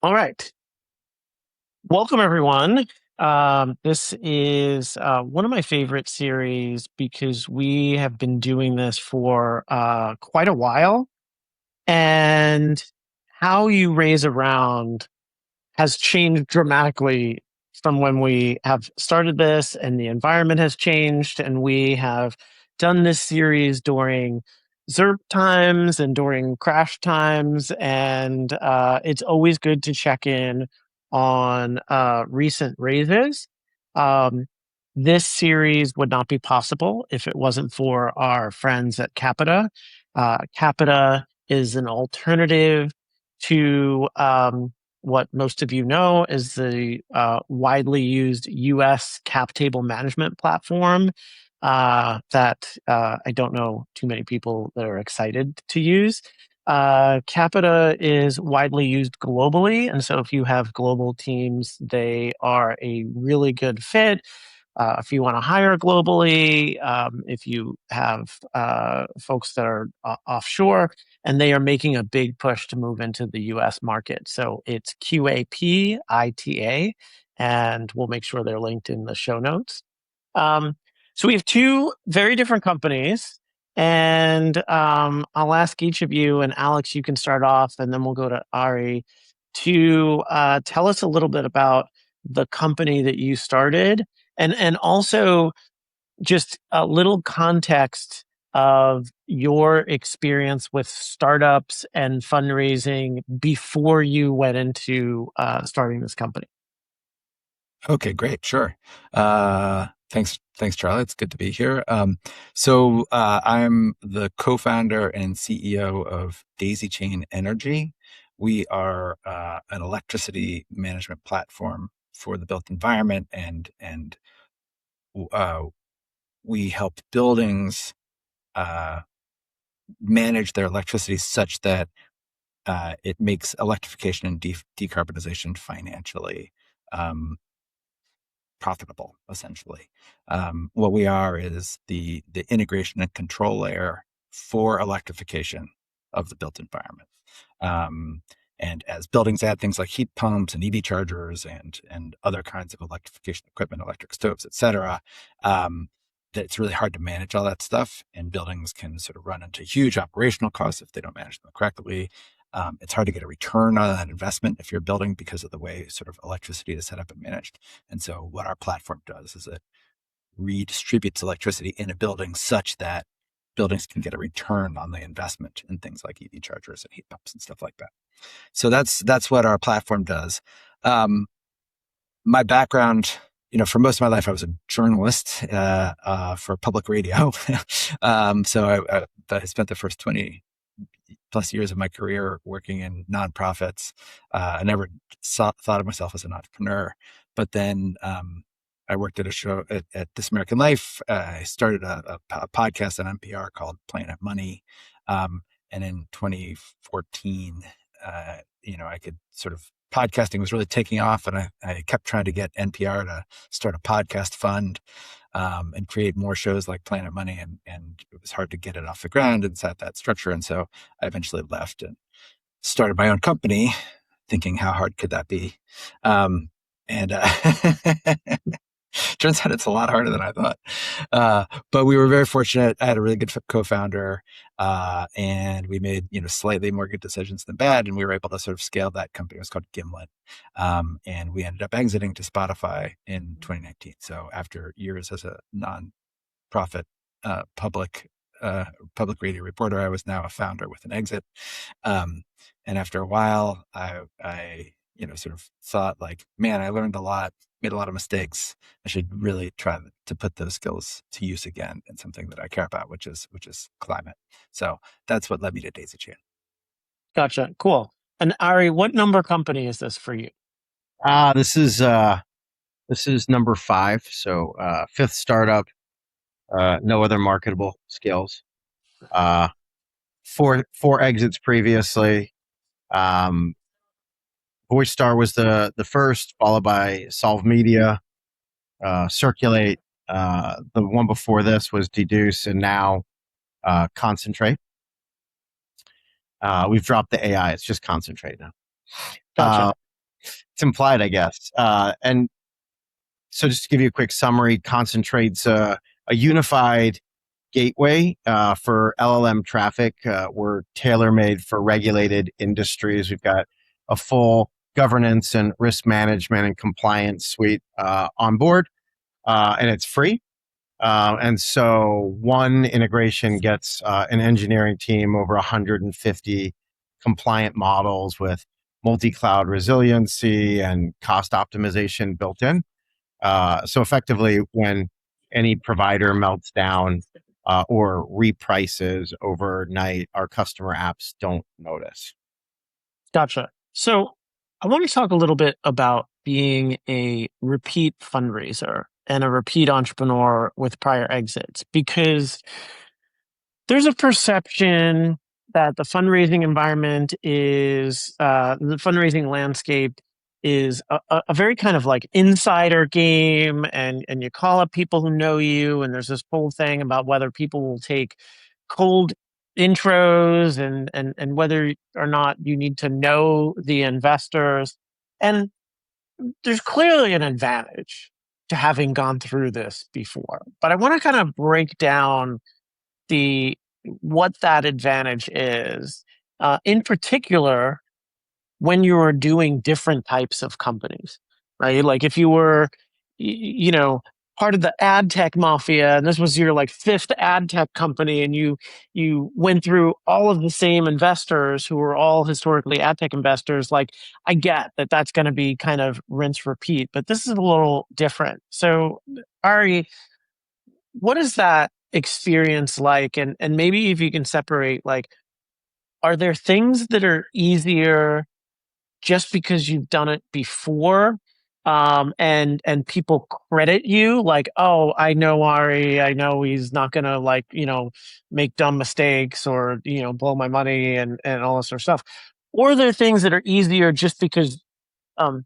All right. Welcome, everyone. This is one of my favorite series because we have been doing this for quite a while. And how you raise a round has changed dramatically from when we have started this, and the environment has changed. And we have done this series during ZERP times and during crash times. And it's always good to check in on recent raises. Um, this series would not be possible if it wasn't for our friends at Capita. Capita is an alternative to what most of you know is the widely used US cap table management platform that I don't know too many people that are excited to use. Capita is widely used globally, and so if you have global teams, they are a really good fit. If you want to hire globally, if you have folks that are offshore, and they are making a big push to move into the US market. So it's QAPITA, and we'll make sure they're linked in the show notes. Um, so we have two very different companies, and I'll ask each of you, and Alex, you can start off, and then we'll go to Ari to tell us a little bit about the company that you started, and also just a little context of your experience with startups and fundraising before you went into starting this company. Okay, great. Sure. Thanks, Charlie. It's good to be here. So I'm the co-founder and CEO of DaisyChain Energy. We are an electricity management platform for the built environment, and uh, we help buildings uh, manage their electricity such that it makes electrification and decarbonization financially um, profitable, essentially. What we are is the integration and control layer for electrification of the built environment. Um, and as buildings add things like heat pumps and EV chargers and other kinds of electrification equipment, electric stoves, et cetera, that it's really hard to manage all that stuff. And buildings can sort of run into huge operational costs if they don't manage them correctly. It's hard to get a return on that investment if you're building because of the way sort of electricity is set up and managed. And so what our platform does is it redistributes electricity in a building such that buildings can get a return on the investment in things like EV chargers and heat pumps and stuff like that. So that's what our platform does. My background, for most of my life, I was a journalist for public radio. So I spent the first 20 plus years of my career working in nonprofits. I never thought of myself as an entrepreneur, but then I worked at a show at This American Life. I started a podcast on NPR called Planet Money, and in 2014, I could sort of podcasting was really taking off, and I kept trying to get NPR to start a podcast fund and create more shows like Planet Money, and it was hard to get it off the ground and set that structure. And so I eventually left and started my own company, thinking how hard could that be? And turns out it's a lot harder than I thought. But we were very fortunate. I had a really good co-founder, and we made slightly more good decisions than bad, and we were able to sort of scale that company. It was called Gimlet, and we ended up exiting to Spotify in 2019. So after years as a non-profit public radio reporter, I was now a founder with an exit. And after a while, I sort of thought like, man, I learned a lot, made a lot of mistakes. I should really try to put those skills to use again in something that I care about, which is climate. So that's what led me to DaisyChain. Gotcha. Cool. And Ari, what number company is this for you? Uh, this is uh, this is number five. So fifth startup. No other marketable skills. Uh, four exits previously. Um, Voice Star was the first, followed by Solve Media, Circulate. The one before this was Deduce, and now Concentrate. We've dropped the AI. It's just Concentrate now. Gotcha. It's implied, I guess. And so just to give you a quick summary, Concentrate's a unified gateway for LLM traffic. We're tailor-made for regulated industries. We've got a full governance and risk management and compliance suite on board, and it's free. And so one integration gets an engineering team over 150 compliant models with multi-cloud resiliency and cost optimization built in. So effectively, when any provider melts down or reprices overnight, our customer apps don't notice. Gotcha. So I want to talk a little bit about being a repeat fundraiser and a repeat entrepreneur with prior exits, because there's a perception that the fundraising environment is the fundraising landscape is a very kind of like insider game, and you call up people who know you, and there's this whole thing about whether people will take cold intros, and whether or not you need to know the investors. And there's clearly an advantage to having gone through this before, but I want to kind of break down the what that advantage is, in particular when you are doing different types of companies, right? Like if you were, you know, part of the ad tech mafia, and this was your like fifth ad tech company, and you went through all of the same investors who were all historically ad tech investors. Like I get that that's going to be kind of rinse repeat, but this is a little different. So Ari, what is that experience like? And maybe if you can separate, like, are there things that are easier just because you've done it before? And people credit you like, oh, I know Ari, I know he's not gonna, like, make dumb mistakes or, blow my money and all this sort of stuff. Or are there things that are easier just because um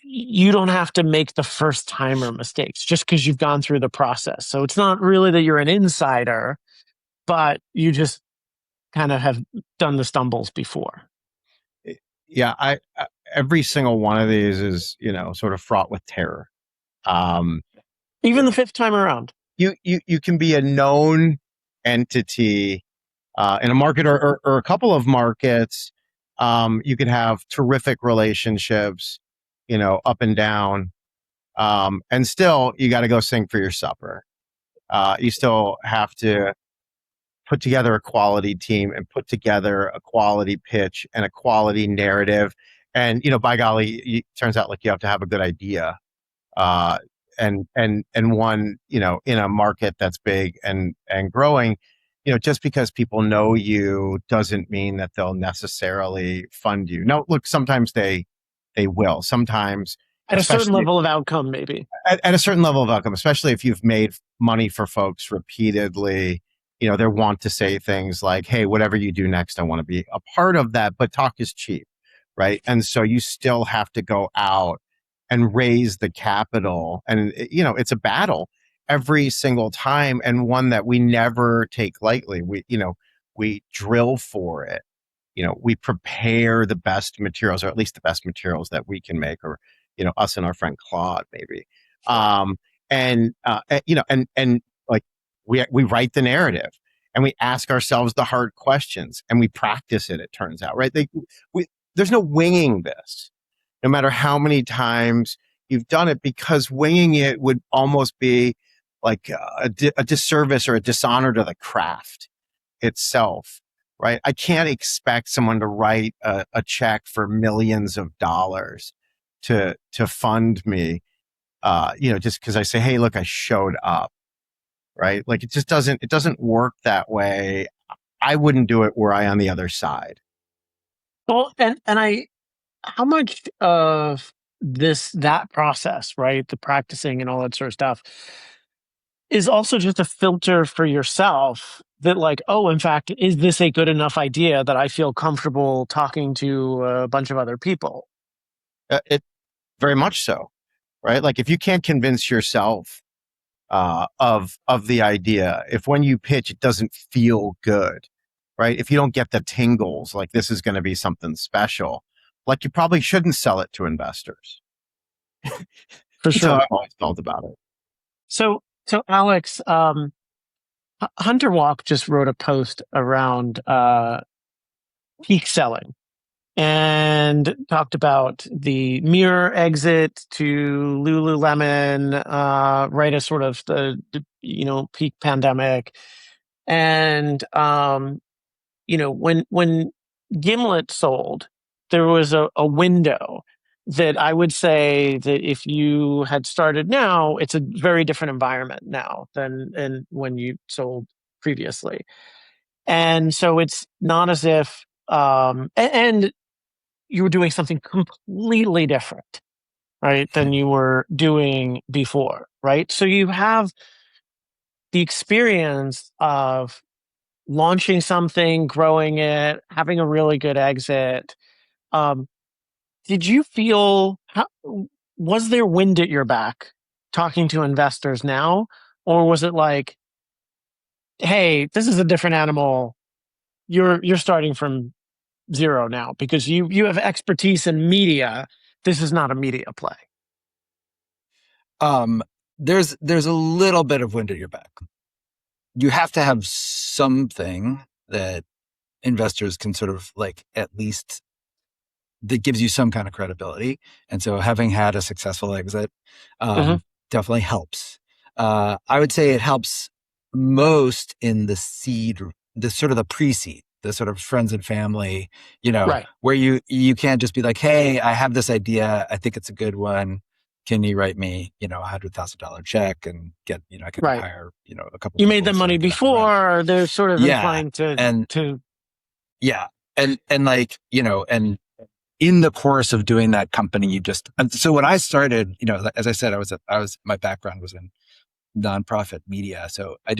you don't have to make the first timer mistakes just because you've gone through the process. So it's not really that you're an insider, but you just kind of have done the stumbles before. Yeah, every single one of these is sort of fraught with terror. Um, Even the fifth time around. you can be a known entity in a market or a couple of markets. You could have terrific relationships, up and down, and still you got to go sing for your supper. You still have to put together a quality team and put together a quality pitch and a quality narrative. And by golly, it turns out like you have to have a good idea. Uh, and one, in a market that's big and growing, just because people know you doesn't mean that they'll necessarily fund you. No, look, sometimes they will. Sometimes, At a certain especially level of outcome, maybe. at a certain level of outcome, especially if you've made money for folks repeatedly, they want to say things like, hey, whatever you do next, I want to be a part of that. But talk is cheap, right? And so you still have to go out and raise the capital. And, it's a battle every single time, and one that we never take lightly. We drill for it. We prepare the best materials, or at least the best materials that we can make, or, us and our friend Claude, maybe. And like we write the narrative, and we ask ourselves the hard questions, and we practice it. It turns out, right? There's no winging this, no matter how many times you've done it, because winging it would almost be like a disservice or a dishonor to the craft itself, right? I can't expect someone to write a check for millions of dollars to fund me, just because I say, hey, look, I showed up, right? Like it doesn't work that way. I wouldn't do it were I on the other side. Well, and I how much of that process, right? The practicing and all that sort of stuff is also just a filter for yourself that, like, oh, in fact, is this a good enough idea that I feel comfortable talking to a bunch of other people? It very much so, right? Like if you can't convince yourself of the idea, if when you pitch it doesn't feel good, right? If you don't get the tingles, like this is going to be something special, like you probably shouldn't sell it to investors. For That's how sure. I've always felt about it. So Alex, Hunter Walk just wrote a post around peak selling and talked about the mirror exit to Lululemon, right as sort of the peak pandemic, and when Gimlet sold, there was a window that I would say that if you had started now, it's a very different environment now than when you sold previously. And so it's not as if, and you were doing something completely different, right, than you were doing before, right? So you have the experience of launching something, growing it, having a really good exit. Um, did you feel, was there wind at your back talking to investors now? Or was it like, hey, this is a different animal. You're starting from zero now because you have expertise in media. This is not a media play. Um, there's a little bit of wind at your back. You have to have something that investors can sort of like at least that gives you some kind of credibility. And so having had a successful exit Hmm. definitely helps. I would say it helps most in the seed, the sort of the pre-seed, the sort of friends and family, Right, where you can't just be like, hey, I have this idea. I think it's a good one. Can you write me, $100,000 check and get, I can right. hire, a couple You made people them so I money get up and running. before. They're sort of Yeah. inclined to And to. yeah. And like, and in the course of doing that company, and so when I started, as I said, my background was in nonprofit media. So I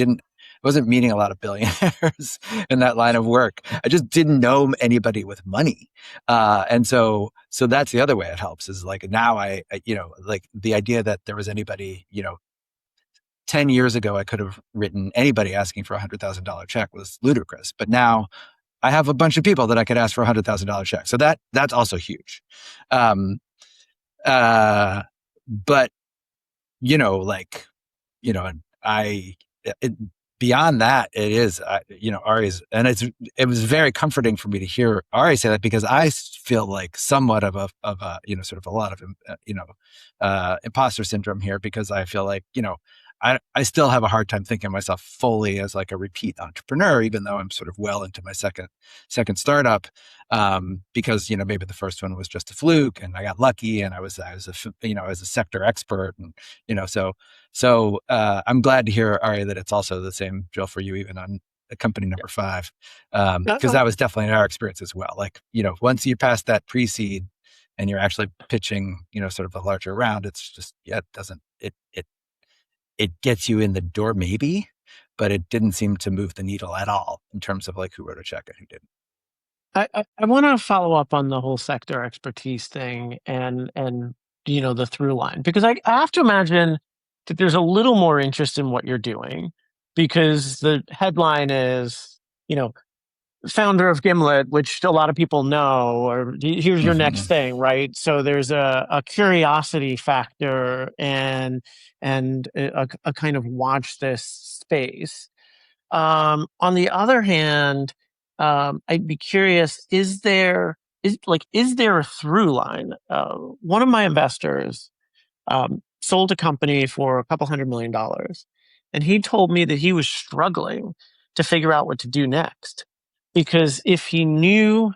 wasn't meeting a lot of billionaires in that line of work. I just didn't know anybody with money. And so that's the other way it helps is like now like the idea that there was anybody, 10 years ago, I could have written anybody asking for $100,000 check was ludicrous. But now I have a bunch of people that I could ask for $100,000 check. So that's also huge. Um, uh, but like, and it, beyond that, it is, Ari's, and it was very comforting for me to hear Ari say that because I feel like somewhat of a, sort of a lot of, imposter syndrome here because I feel like, I still have a hard time thinking of myself fully as like a repeat entrepreneur, even though I'm sort of well into my second startup. Because, maybe the first one was just a fluke and I got lucky and I was a sector expert and, so I'm glad to hear, Ari, that it's also the same drill for you, even on company number 5, because that was definitely our experience as well. Like, once you pass that pre-seed and you're actually pitching, sort of a larger round, it's just, it doesn't, it gets you in the door maybe, but it didn't seem to move the needle at all in terms of like who wrote a check and who didn't. I want to follow up on the whole sector expertise thing and the through line because I have to imagine that there's a little more interest in what you're doing because the headline is founder of Gimlet, which a lot of people know, or here's your next Mm-hmm. thing, right? So there's a curiosity factor and a kind of watch this space. On the other hand, I'd be curious: is there a through line? One of my investors sold a company for a couple $100 million, and he told me that he was struggling to figure out what to do next because if he knew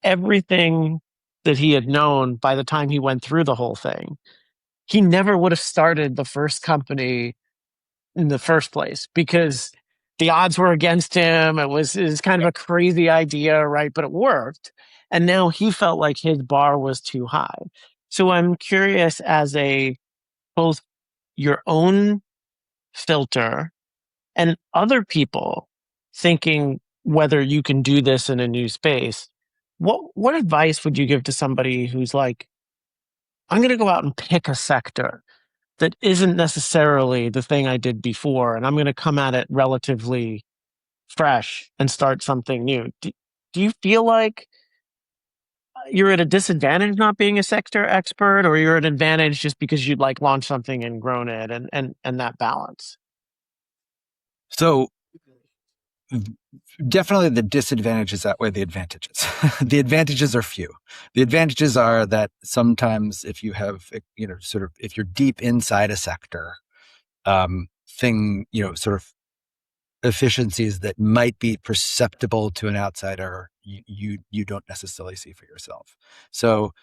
everything that he had known by the time he went through the whole thing, he never would have started the first company in the first place because the odds were against him. It was kind of a crazy idea, right? But it worked. And now he felt like his bar was too high. So I'm curious as a both your own filter and other people thinking whether you can do this in a new space. What advice would you give to somebody who's like, I'm going to go out and pick a sector that isn't necessarily the thing I did before, and I'm going to come at it relatively fresh and start something new. Do you feel like you're at a disadvantage not being a sector expert, or you're at an advantage just because you'd like launched something and grown it, and that balance? So definitely the disadvantages outweigh the advantages. The advantages are few. The advantages are that sometimes if you have, sort of, if you're deep inside a sector, sort of efficiencies that might be perceptible to an outsider, you don't necessarily see for yourself. So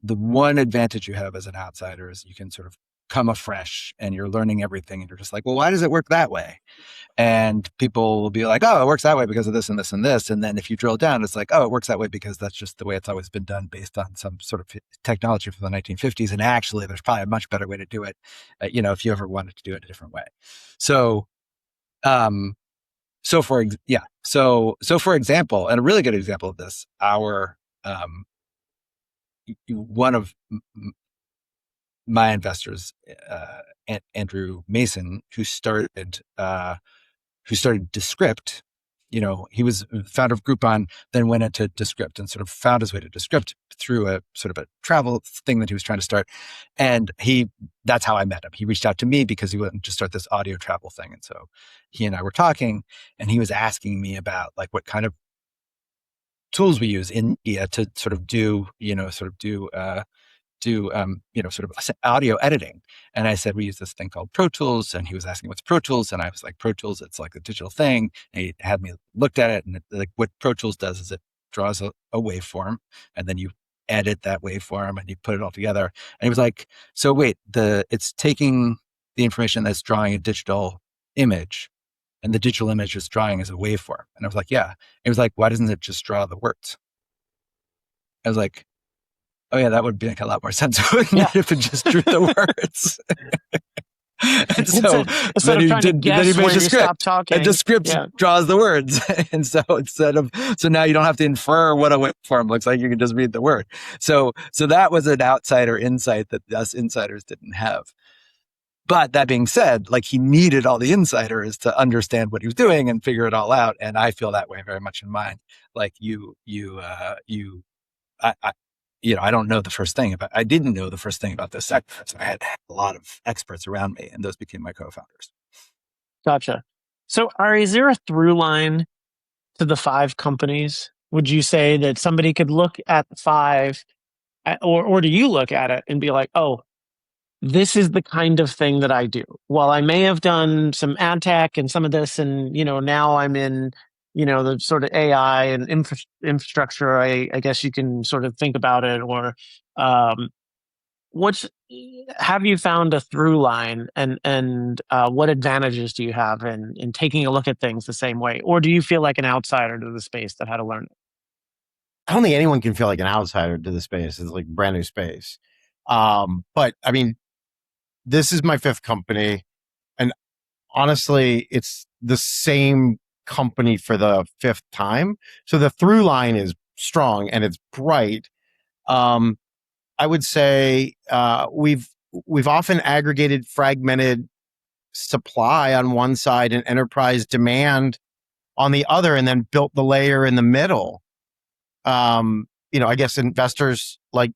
the one advantage you have as an outsider is you can sort of come afresh and you're learning everything and you're just like, well, why does it work that way? And people will be like, oh, it works that way because of this and this and this. And then if you drill down, it's like, oh, it works that way because that's just the way it's always been done based on some sort of technology from the 1950s. And actually, there's probably a much better way to do it, if you ever wanted to do it a different way. So, for example, and a really good example of this, one of my investors, Andrew Mason, who started Descript. He was founder of Groupon, then went into Descript and sort of found his way to Descript through a sort of a travel thing that he was trying to start. And that's how I met him. He reached out to me because he wanted to start this audio travel thing. And so he and I were talking, and he was asking me about like what kind of tools we use in India to sort of do sort of audio editing. And I said, we use this thing called Pro Tools. And he was asking, what's Pro Tools? And I was like, Pro Tools, it's like a digital thing. And he had me looked at it, and like what Pro Tools does is it draws a waveform, and then you edit that waveform and you put it all together. And he was like, so wait, it's taking the information that's drawing a digital image, and the digital image is drawing as a waveform. And I was like, yeah. He was like, why doesn't it just draw the words? I was like, oh yeah, that would make a lot more sense if it just drew the words. And so instead of trying to guess where you stop talking, and the script draws the words. And so so now you don't have to infer what a waveform looks like. You can just read the word. So that was an outsider insight that us insiders didn't have. But that being said, like, he needed all the insiders to understand what he was doing and figure it all out. And I feel that way very much in mine. Like I don't know the first thing about, I didn't know the first thing about this sector. So I had a lot of experts around me, and those became my co-founders. Gotcha. So Ari, is there a through line to the 5 companies? Would you say that somebody could look at the 5, or do you look at it and be like, oh, this is the kind of thing that I do? While I may have done some ad tech and some of this, and now I'm in the sort of AI and infrastructure, I guess you can sort of think about it. Or have you found a through line, and what advantages do you have in taking a look at things the same way? Or do you feel like an outsider to the space that had to learn it? I don't think anyone can feel like an outsider to the space. It's like brand new space. But I mean, this is my 5th company, and honestly, it's the same company for the 5th time. So the through line is strong and it's bright. I would say we've often aggregated fragmented supply on one side and enterprise demand on the other, and then built the layer in the middle. I guess investors like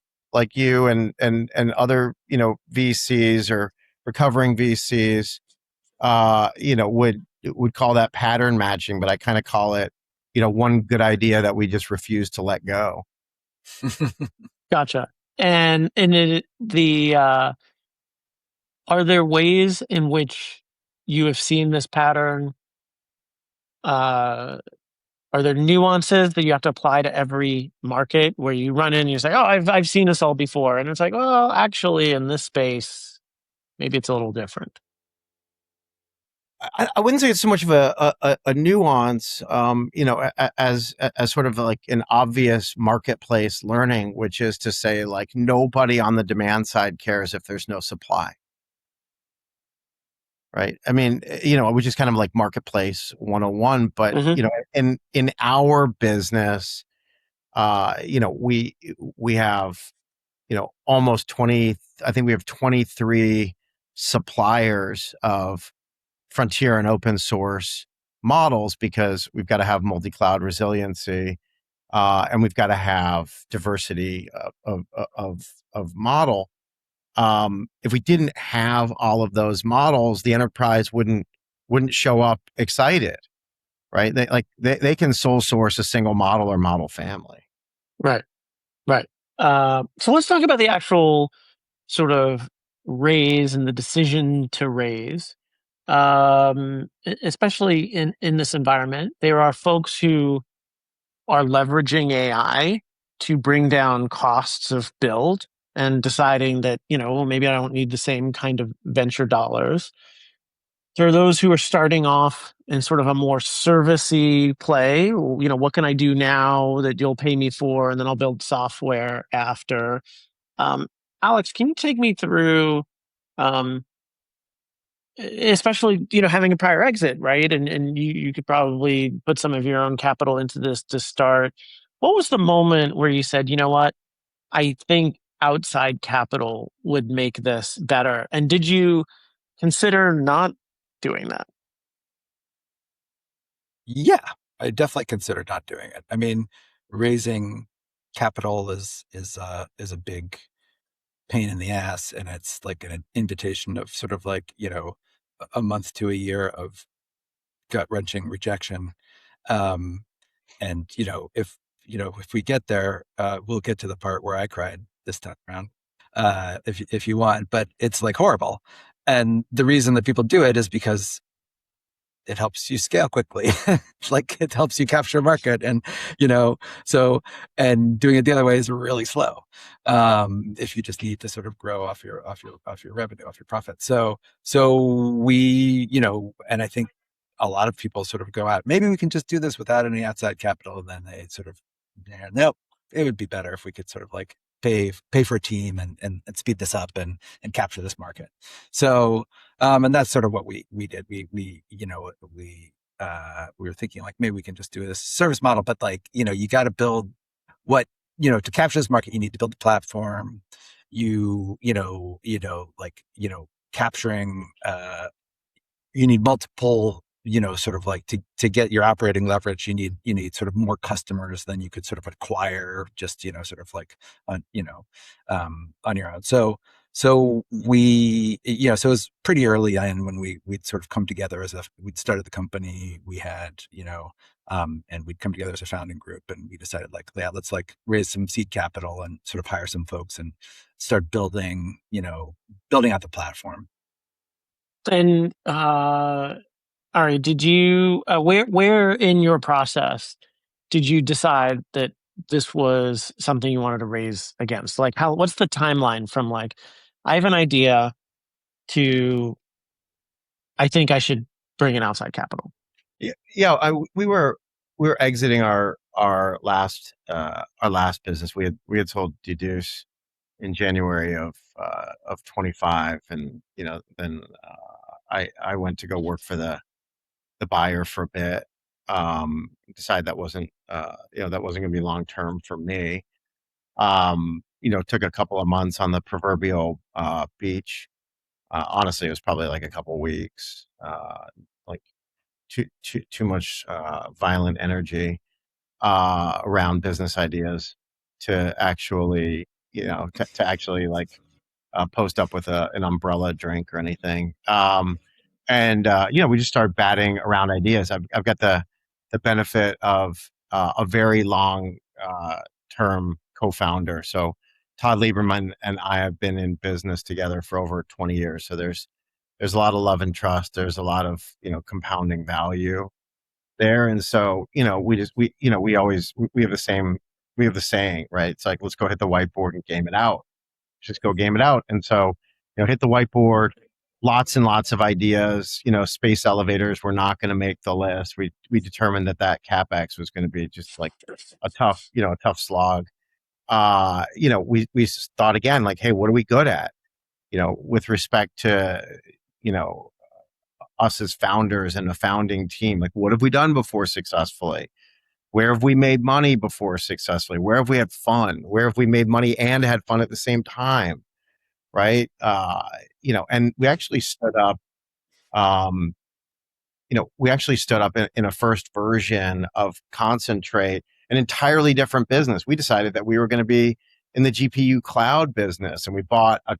you and other VCs or recovering VCs would call that pattern matching, but I kind of call it one good idea that we just refuse to let go. Gotcha. And are there ways in which you have seen this pattern? Are there nuances that you have to apply to every market where you run in and you say, oh, I've seen this all before, and it's like, well, actually in this space maybe it's a little different? I wouldn't say it's so much of a nuance, as sort of like an obvious marketplace learning, which is to say, like, nobody on the demand side cares if there's no supply. Right. I mean, which is kind of like marketplace 101, but, in our business, we have, almost 20, I think we have 23 suppliers of frontier and open source models, because we've got to have multi-cloud resiliency. and we've got to have diversity of model. If we didn't have all of those models, the enterprise wouldn't show up excited, right? They can sole source a single model or model family. Right. Right. So let's talk about the actual sort of raise and the decision to raise. Especially in this environment, there are folks who are leveraging AI to bring down costs of build and deciding that, well, maybe I don't need the same kind of venture dollars. There are those who are starting off in sort of a more servicey play. What can I do now that you'll pay me for, and then I'll build software after. Um, Alex, can you take me through, um, especially having a prior exit, right? And you could probably put some of your own capital into this to start. What was the moment where you said, you know what, I think outside capital would make this better? And did you consider not doing that? Yeah, I definitely considered not doing it. I mean, raising capital is a big pain in the ass, and it's like an invitation of sort of like a month to a year of gut wrenching rejection. Um, and if we get there, we'll get to the part where I cried this time around, if you want. But it's like horrible, and the reason that people do it is because it helps you scale quickly. Like it helps you capture a market, and so and doing it the other way is really slow. If you just need to sort of grow off your revenue, off your profit. So we, and I think a lot of people sort of go out, maybe we can just do this without any outside capital, and then they sort of, nope, it would be better if we could sort of like pay for a team and speed this up and capture this market. So and that's sort of what we did. We were thinking like maybe we can just do this service model, but like, you got to build what, to capture this market, you need to build a platform. Capturing, you need multiple, sort of like to get your operating leverage, you need sort of more customers than you could sort of acquire just, sort of like on your own. So we, so it was pretty early in when we'd sort of come together we'd started the company, we had, and we'd come together as a founding group, and we decided like, yeah, let's like raise some seed capital and sort of hire some folks and start building out the platform. And Ari, did you where in your process did you decide that this was something you wanted to raise against? Like, what's the timeline from like, I have an idea to, I think I should bring in outside capital? Yeah. We were exiting our last business. We had sold Deduce in January of 25, and then I went to go work for the buyer for a bit. Decided that wasn't that wasn't going to be long term for me. Took a couple of months on the proverbial beach. Honestly, it was probably like a couple weeks. Like too much violent energy around business ideas to actually to actually like post up with an umbrella drink or anything. And we just started batting around ideas. I've got the benefit of a very long term co-founder. So Todd Lieberman and I have been in business together for over 20 years. So there's a lot of love and trust. There's a lot of compounding value there. And so we have the saying, right? It's like, let's go hit the whiteboard and game it out. Just go game it out. And so, hit the whiteboard, lots and lots of ideas. Space elevators were not going to make the list. We determined that CapEx was going to be just like a tough slog. We thought again, like, hey, what are we good at? With respect to, us as founders and a founding team, like, what have we done before successfully? Where have we made money before successfully? Where have we had fun? Where have we made money and had fun at the same time? Right. And we actually stood up, in a first version of Concentrate an entirely different business. We decided that we were going to be in the GPU cloud business, and we bought a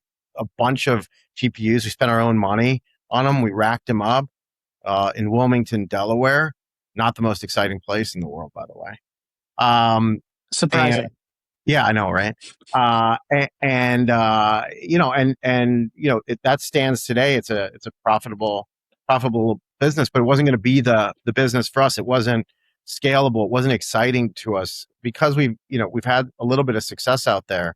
bunch of GPUs. We spent our own money on them. We racked them up in Wilmington, Delaware. Not the most exciting place in the world, by the way. And Surprising. yeah, I know, right? That stands today. It's a profitable business, but it wasn't going to be the business for us. It wasn't scalable. It wasn't exciting to us because we've had a little bit of success out there.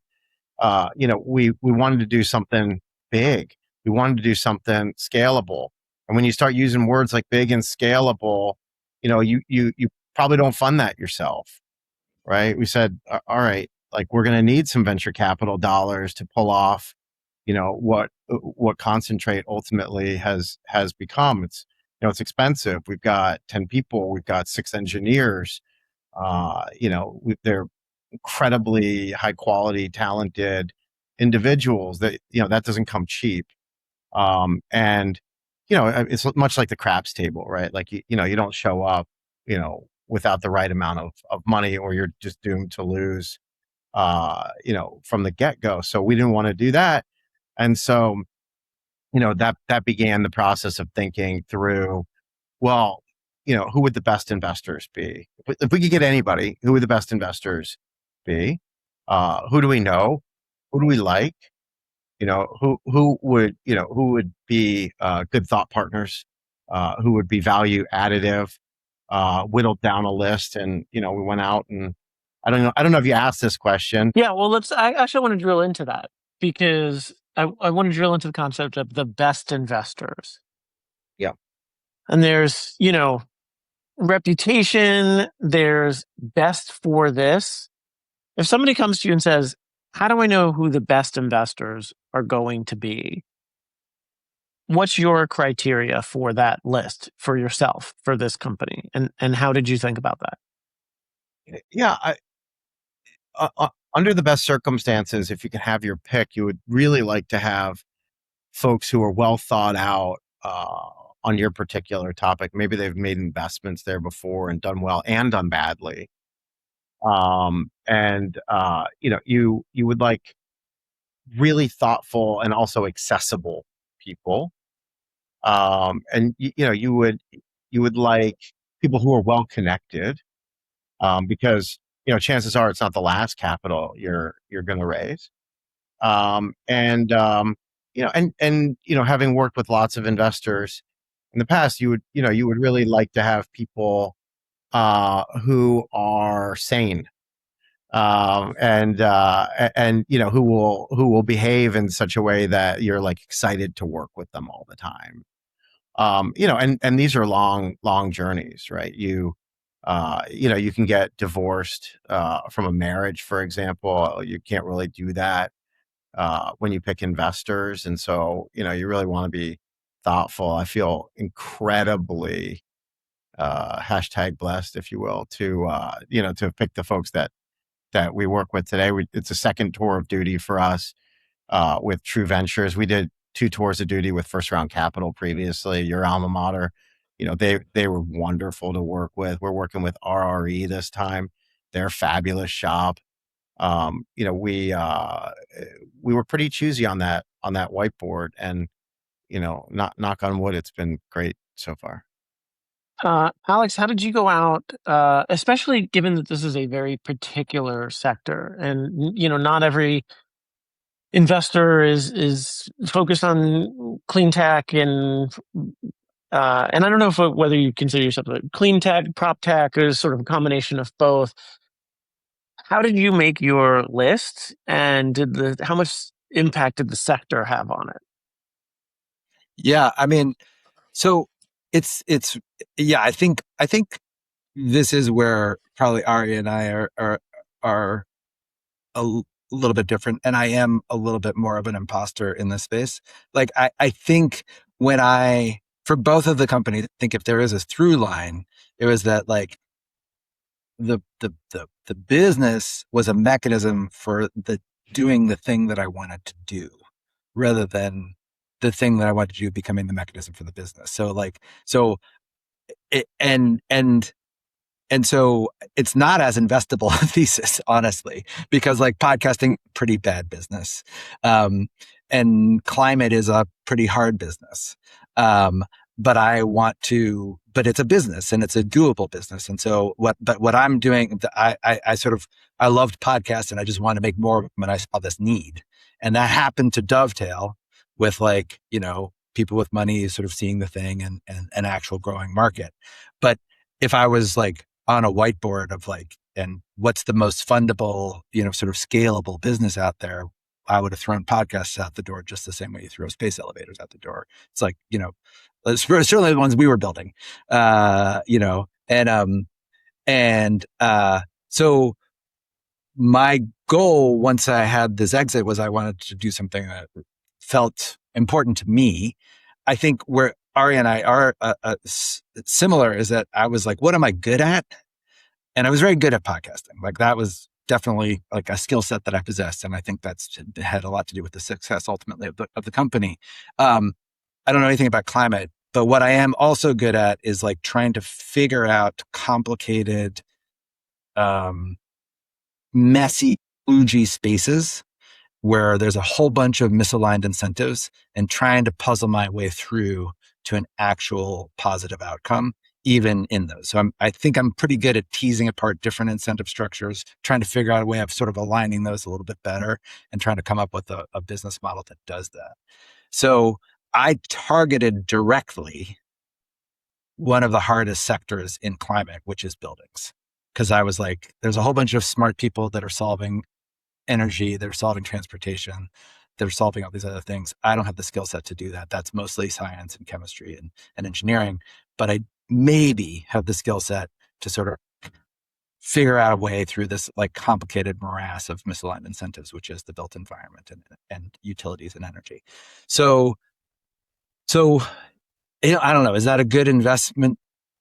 We wanted to do something big. We wanted to do something scalable. And when you start using words like big and scalable, you probably don't fund that yourself, right? We said, all right, like we're going to need some venture capital dollars to pull off, what concentrate ultimately has become. It's expensive. We've got 10 people. We've got 6 engineers. They're incredibly high quality, talented individuals that doesn't come cheap. And it's much like the craps table, right? Like, you don't show up, without the right amount of money, or you're just doomed to lose, from the get go. So we didn't want to do that. And so, that began the process of thinking through, well, who would the best investors be? If we could get anybody, who would the best investors be? Who do we know? Who do we like? Who would be good thought partners? Who would be value additive? Whittled down a list, and we went out, and I don't know if you asked this question. Yeah, well, I actually want to drill into that because I want to drill into the concept of the best investors. Yeah. And there's, reputation, there's best for this. If somebody comes to you and says, how do I know who the best investors are going to be? What's your criteria for that list for yourself, for this company? And how did you think about that? Yeah. Under the best circumstances, if you can have your pick, you would really like to have folks who are well thought out on your particular topic. Maybe they've made investments there before and done well and done badly. You would like really thoughtful and also accessible people. You would like people who are well connected, because chances are it's not the last capital you're going to raise. Having worked with lots of investors in the past, you would really like to have people who are sane, who will behave in such a way that you're like excited to work with them all the time. And these are long journeys, right? You can get divorced from a marriage, for example. You can't really do that when you pick investors. And so, you really want to be thoughtful. I feel incredibly hashtag blessed, if you will, to pick the folks that we work with today. It's a second tour of duty for us with True Ventures. We did 2 tours of duty with First Round Capital previously, your alma mater. They were wonderful to work with. We're working with RRE this time. They're a fabulous shop. We were pretty choosy on that whiteboard, and knock on wood, it's been great so far. Alex, how did you go out, especially given that this is a very particular sector, and not every investor is focused on clean tech, and I don't know whether you consider yourself a clean tech, prop tech, or sort of a combination of both. How did you make your list, and how much impact did the sector have on it? Yeah, I mean, so yeah, I think this is where probably Ari and I are a little bit different, and I am a little bit more of an imposter in this space. Like I think for both of the companies, I think if there is a through line, it was that like the business was a mechanism for doing the thing that I wanted to do, rather than the thing that I wanted to do becoming the mechanism for the business. So and so it's not as investable a thesis, honestly, because like podcasting, pretty bad business. Um, and climate is a pretty hard business. Um, but but it's a business and it's a doable business. And so what I'm doing, I loved podcasts and I just wanted to make more of them. And I saw this need, and that happened to dovetail with like, people with money sort of seeing the thing and an actual growing market. But if I was like on a whiteboard of like, and what's the most fundable, sort of scalable business out there, I would have thrown podcasts out the door just the same way you throw space elevators out the door. It's like, certainly the ones we were building, so my goal once I had this exit was I wanted to do something that felt important to me. I think where Ari and I are similar is that I was like, what am I good at? And I was very good at podcasting. Like that was definitely like a skill set that I possessed. And I think that's had a lot to do with the success ultimately of the company. I don't know anything about climate, but what I am also good at is like trying to figure out complicated, messy, kludgy spaces where there's a whole bunch of misaligned incentives and trying to puzzle my way through to an actual positive outcome, even in those. So I think I'm pretty good at teasing apart different incentive structures, trying to figure out a way of sort of aligning those a little bit better and trying to come up with a business model that does that. So I targeted directly one of the hardest sectors in climate, which is buildings. Because I was like, there's a whole bunch of smart people that are solving energy, they're solving transportation, they're solving all these other things. I don't have the skill set to do that. That's mostly science and chemistry and engineering, but I maybe have the skill set to sort of figure out a way through this like complicated morass of misaligned incentives, which is the built environment and utilities and energy. So I don't know. Is that a good investment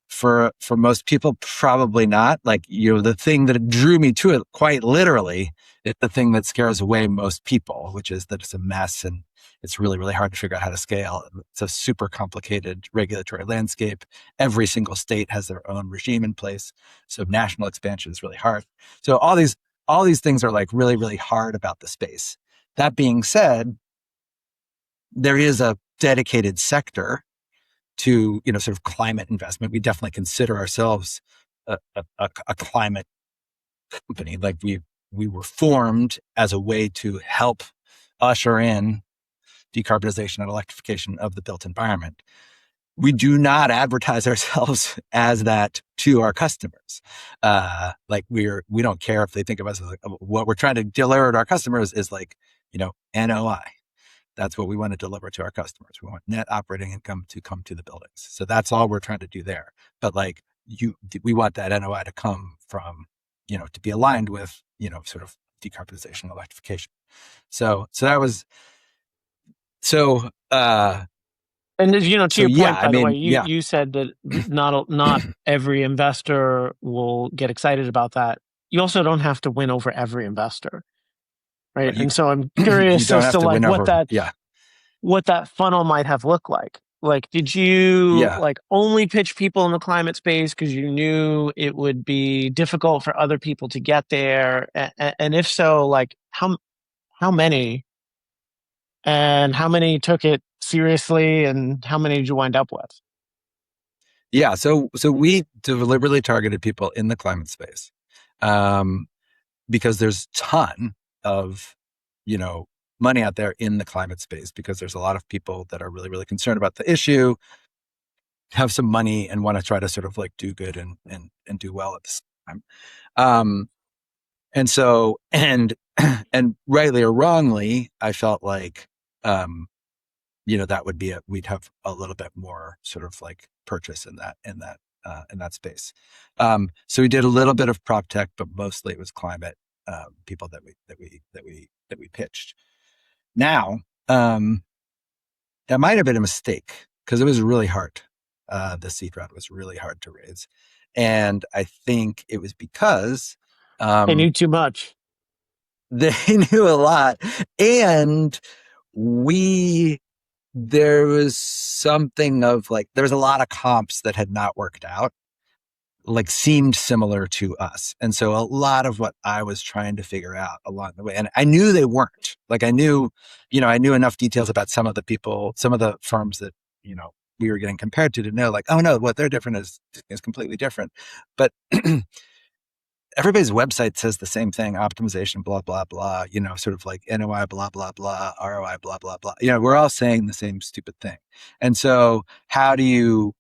for most people? Probably not. Like, the thing that drew me to it quite literally is the thing that scares away most people, which is that it's a mess and it's really, really hard to figure out how to scale. It's a super complicated regulatory landscape. Every single state has their own regime in place. So national expansion is really hard. So all these things are like really, really hard about the space. That being said, there is a dedicated sector to, sort of climate investment. We definitely consider ourselves a climate company. Like we were formed as a way to help usher in decarbonization and electrification of the built environment. We do not advertise ourselves as that to our customers. Like we don't care if they think of us as like, what we're trying to deliver to our customers is like, NOI. That's what we want to deliver to our customers. We want net operating income to come to the buildings. So that's all we're trying to do there. But like we want that NOI to come from, to be aligned with, sort of decarbonization and electrification. So that was, so, And to so your yeah, point, I by the way, mean, yeah, you said that not every investor will get excited about that. You also don't have to win over every investor, right? you, And so I'm you curious don't as have to to like win over. Yeah. what that funnel might have looked like. Like, did you Yeah. like only pitch people in the climate space because you knew it would be difficult for other people to get there? And if so, like how many and how many took it seriously and how many did you wind up with? Yeah. So we deliberately targeted people in the climate space. Because there's a ton of, money out there in the climate space, because there's a lot of people that are really, really concerned about the issue, have some money and want to try to sort of like do good and do well at the same time. And so, and rightly or wrongly, I felt like, that would be we'd have a little bit more sort of like purchase in that space. So we did a little bit of prop tech, but mostly it was climate people that we pitched. Now, that might have been a mistake because it was really hard. The seed round was really hard to raise, and I think it was because They knew too much. they knew a lot, and there was something of like, there's a lot of comps that had not worked out. like seemed similar to us. And so a lot of what I was trying to figure out along the way, and I knew they weren't. Like I knew enough details about some of the people, some of the firms that, we were getting compared to know like, oh no, what they're different is completely different. But everybody's website says the same thing: optimization, blah, blah, blah, sort of like NOI, blah, blah, blah, ROI, blah, blah, blah. We're all saying the same stupid thing. And so how do you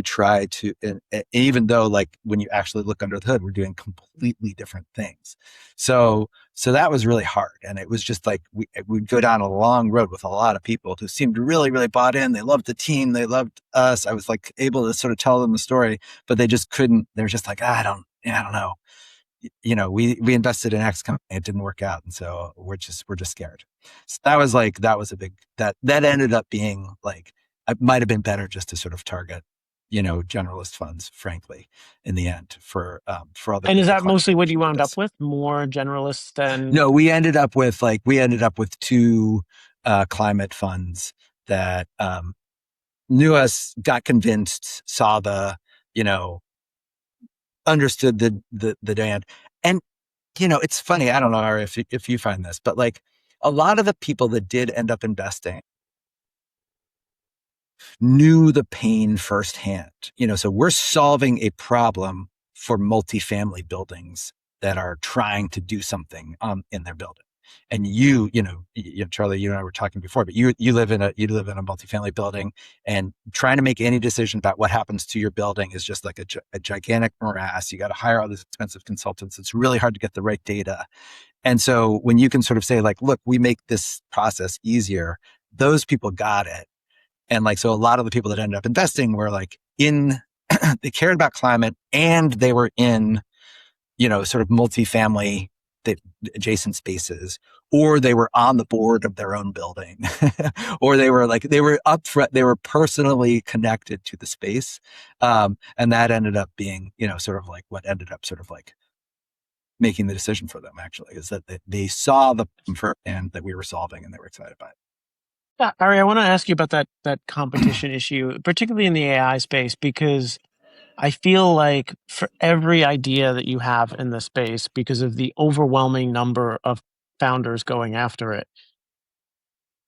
try to, and even though like when you actually look under the hood, we're doing completely different things. So that was really hard. And it was just like, we'd go down a long road with a lot of people who seemed really, really bought in. They loved the team. They loved us. I was like able to sort of tell them the story, but they just couldn't, they were just like, I don't know. We invested in X company, it didn't work out. And so we're just scared. So that was a big, that ended up being like, it might've been better just to sort of target, generalist funds, frankly, in the end for other. And is that mostly what you wound up with? More generalist than? No, we ended up with two climate funds that knew us, got convinced, saw the, understood the demand. And, it's funny. I don't know if you find this, but like a lot of the people that did end up investing knew the pain firsthand. So we're solving a problem for multifamily buildings that are trying to do something in their building. And Charlie, you and I were talking before, but you live in a multifamily building, and trying to make any decision about what happens to your building is just like a gigantic morass. You got to hire all these expensive consultants. It's really hard to get the right data. And so when you can sort of say like, look, we make this process easier, those people got it. And like, so a lot of the people that ended up investing were like they cared about climate, and they were in, sort of multifamily adjacent spaces, or they were on the board of their own building, or they were up front, they were personally connected to the space. And that ended up being, sort of like what ended up sort of like making the decision for them, actually, is that they saw the and that we were solving, and they were excited by it. Yeah, Ari, I want to ask you about that competition issue, particularly in the AI space, because I feel like for every idea that you have in the space, because of the overwhelming number of founders going after it,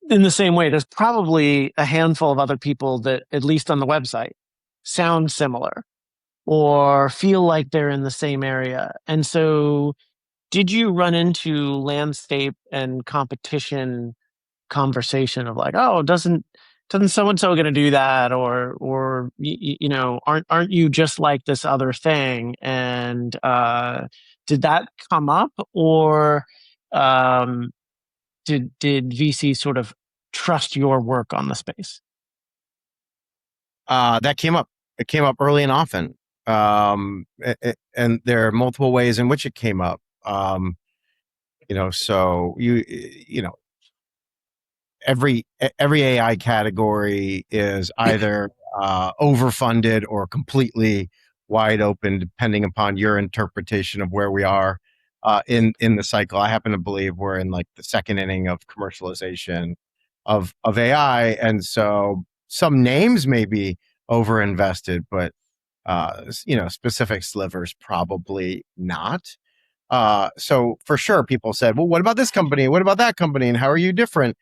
in the same way, there's probably a handful of other people that, at least on the website, sound similar or feel like they're in the same area. And so, did you run into landscape and competition conversation of like, oh, doesn't so and so going to do that, or aren't you just like this other thing? And did that come up, or um, did VC sort of trust your work on the space? That came up. It came up early and often. And there are multiple ways in which it came up. So every AI category is either overfunded or completely wide open, depending upon your interpretation of where we are in the cycle. I happen to believe we're in like the second inning of commercialization of AI, and so some names may be overinvested, but specific slivers probably not. So for sure, people said, well, what about this company? What about that company? And how are you different?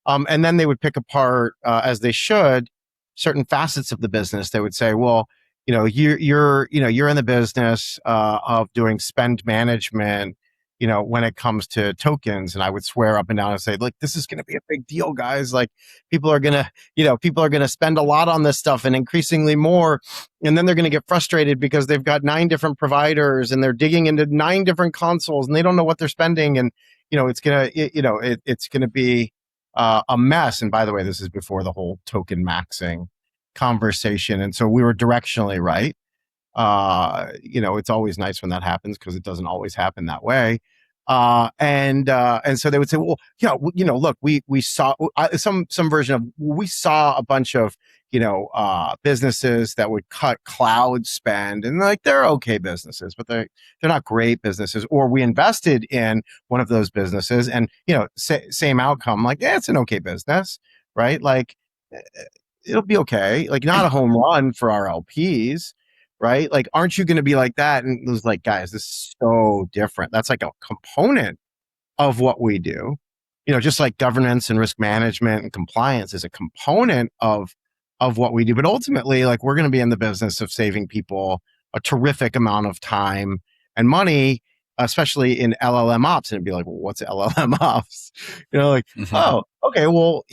And then they would pick apart, as they should, certain facets of the business. They would say, well, you're in the business of doing spend management, when it comes to tokens. And I would swear up and down and say, look, this is going to be a big deal, guys. Like people are going to spend a lot on this stuff and increasingly more. And then they're going to get frustrated because they've got 9 different providers and they're digging into 9 different consoles and they don't know what they're spending. And, it's going to be a mess. And by the way, this is before the whole token maxing conversation. And so we were directionally right. It's always nice when that happens because it doesn't always happen that way. And so they would say, well, yeah, look, we saw some version of, we saw a bunch of, businesses that would cut cloud spend, and like, they're okay businesses, but they're not great businesses. Or we invested in one of those businesses and, same outcome, like, yeah, it's an okay business, right? Like it'll be okay. Like not a home run for our LPs, right? Like, aren't you going to be like that? And it was like, guys, this is so different. That's like a component of what we do. Just like governance and risk management and compliance is a component of what we do. But ultimately, like, we're going to be in the business of saving people a terrific amount of time and money, especially in LLM ops. And it'd be like, well, what's LLM ops? Like, oh, okay, well,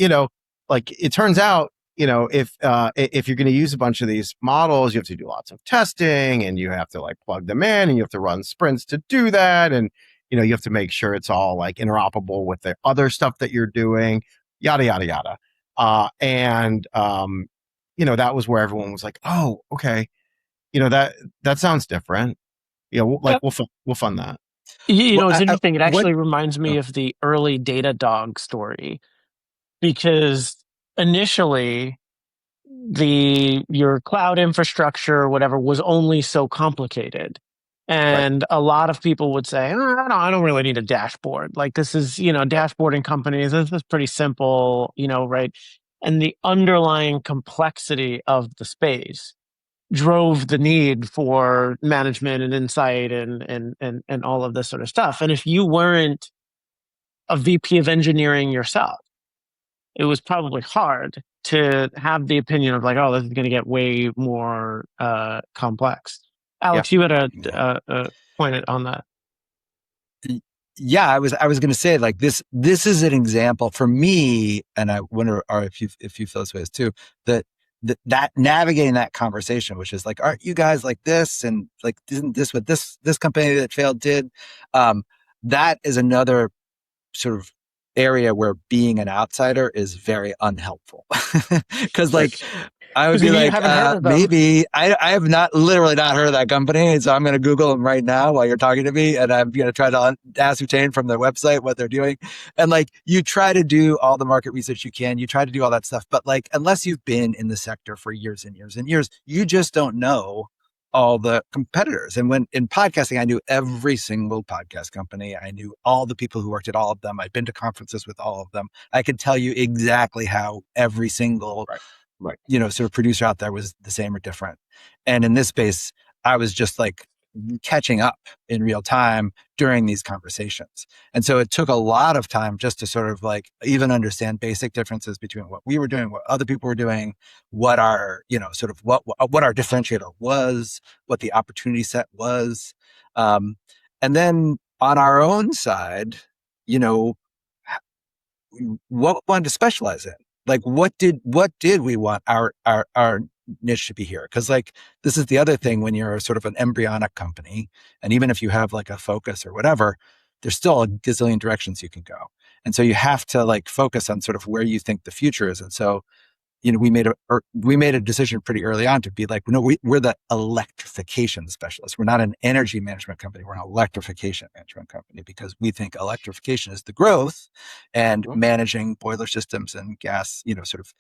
like it turns out, if you're going to use a bunch of these models, you have to do lots of testing and you have to like plug them in and you have to run sprints to do that. And you have to make sure it's all like interoperable with the other stuff that you're doing, yada, yada, yada. That was where everyone was like, oh, okay. That sounds different. Yeah. We'll fund that. Well, It's interesting. It what? actually reminds me Oh, of the early Datadog story because initially your cloud infrastructure or whatever was only so complicated. Right. And a lot of people would say, oh, I don't really need a dashboard. Like this is, dashboarding companies, this is pretty simple, right? And the underlying complexity of the space drove the need for management and insight and all of this sort of stuff. And if you weren't a VP of engineering yourself, it was probably hard to have the opinion of like, oh, this is going to get way more complex. Yeah. Alex, you had yeah. a point on that. Yeah, I was going to say like this is an example for me, and I wonder if you feel this way too, that navigating that conversation, which is like, aren't you guys like this, and like isn't this what this company that failed did? That is another sort of area where being an outsider is very unhelpful because Right. like I would Because be you like, haven't heard of them. maybe I have literally not heard of that company. So I'm going to Google them right now while you're talking to me. And I'm going to try to ascertain from their website what they're doing. And like, you try to do all the market research you can, you try to do all that stuff. But like, unless you've been in the sector for years and years and years, you just don't know all the competitors. And when in podcasting, I knew every single podcast company. I knew all the people who worked at all of them. I'd been to conferences with all of them. I could tell you exactly how every single Right. sort of producer out there was the same or different. And in this space, I was just like catching up in real time during these conversations. And so it took a lot of time just to sort of like even understand basic differences between what we were doing, what other people were doing, what our, sort of what our differentiator was, what the opportunity set was. And then on our own side, you know, what we wanted to specialize in. Like what did we want our niche to be here? Because like this is the other thing when you're sort of an embryonic company, and even if you have like a focus or whatever, there's still a gazillion directions you can go. And so you have to like focus on sort of where you think the future is. And so we made a decision pretty early on to be like, no, we're the electrification specialists. We're not an energy management company. We're an electrification management company because we think electrification is the growth, and managing boiler systems and gas, sort of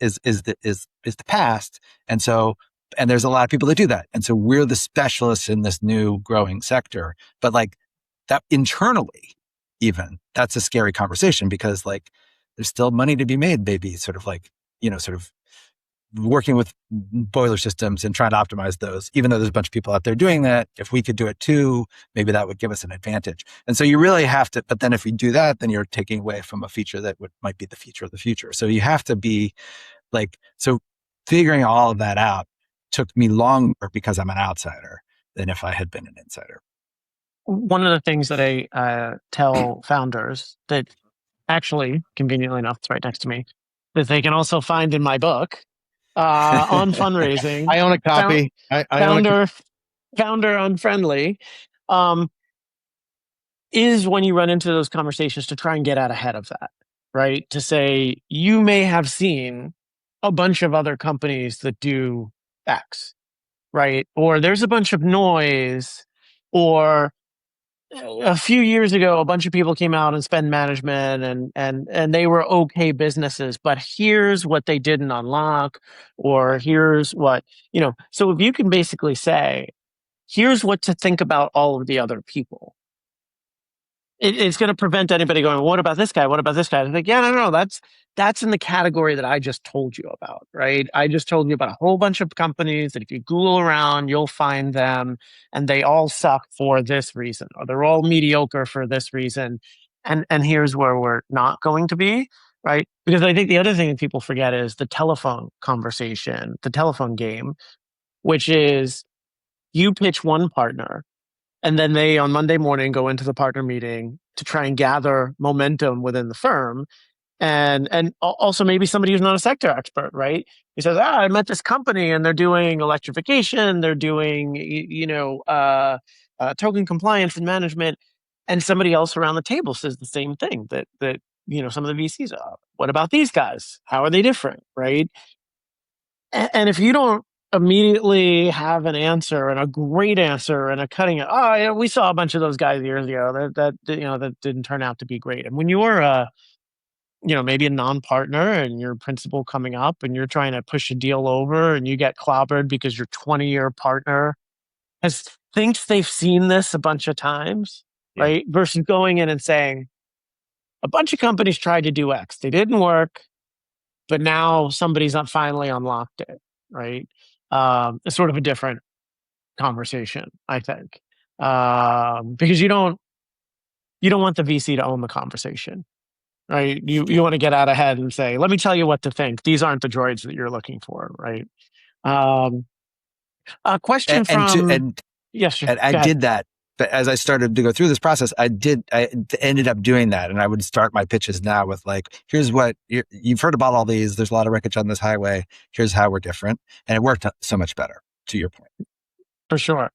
is the past. And so, and there's a lot of people that do that. And so we're the specialists in this new growing sector. But like that internally, even that's a scary conversation because like there's still money to be made, maybe sort of like, sort of working with boiler systems and trying to optimize those, even though there's a bunch of people out there doing that. If we could do it too, maybe that would give us an advantage. And so you really have to, but then if you do that, then you're taking away from a feature that might be the feature of the future. So you have to be like, so figuring all of that out took me longer because I'm an outsider than if I had been an insider. One of the things that I tell founders that actually, conveniently enough, it's right next to me, that they can also find in my book on fundraising. I own a copy. I own a copy. Founder unfriendly, is when you run into those conversations to try and get out ahead of that, right? To say, you may have seen a bunch of other companies that do X, right? Or there's a bunch of noise, or a few years ago, a bunch of people came out and spend management and they were okay businesses, but here's what they didn't unlock, or here's what, so if you can basically say, here's what to think about all of the other people, it's going to prevent anybody going, what about this guy? What about this guy? And I'm like, yeah, no, that's in the category that I just told you about, right? I just told you about a whole bunch of companies that if you Google around, you'll find them, and they all suck for this reason, or they're all mediocre for this reason. And here's where we're not going to be, right? Because I think the other thing that people forget is the telephone conversation, the telephone game, which is you pitch one partner, and then they on Monday morning go into the partner meeting to try and gather momentum within the firm. And also maybe somebody who's not a sector expert, right? He says, I met this company and they're doing electrification, they're doing, token compliance and management. And somebody else around the table says the same thing that some of the VCs are. What about these guys? How are they different, right? And if you don't immediately have an answer and a great answer and a cutting, oh, yeah, we saw a bunch of those guys years ago that didn't turn out to be great. And when you're maybe a non-partner and your principal coming up and you're trying to push a deal over and you get clobbered because your 20-year partner thinks they've seen this a bunch of times, Yeah. right? Versus going in and saying, a bunch of companies tried to do X, they didn't work, but now somebody's not finally unlocked it, right? It's sort of a different conversation, I think, because you don't want the VC to own the conversation, right? You want to get out ahead and say, let me tell you what to think. These aren't the droids that you're looking for, right? A question from yes, And I go ahead. did that. But as I started to go through this process, I ended up doing that. And I would start my pitches now with like, here's what you've heard about all these. There's a lot of wreckage on this highway. Here's how we're different. And it worked so much better, to your point. For sure.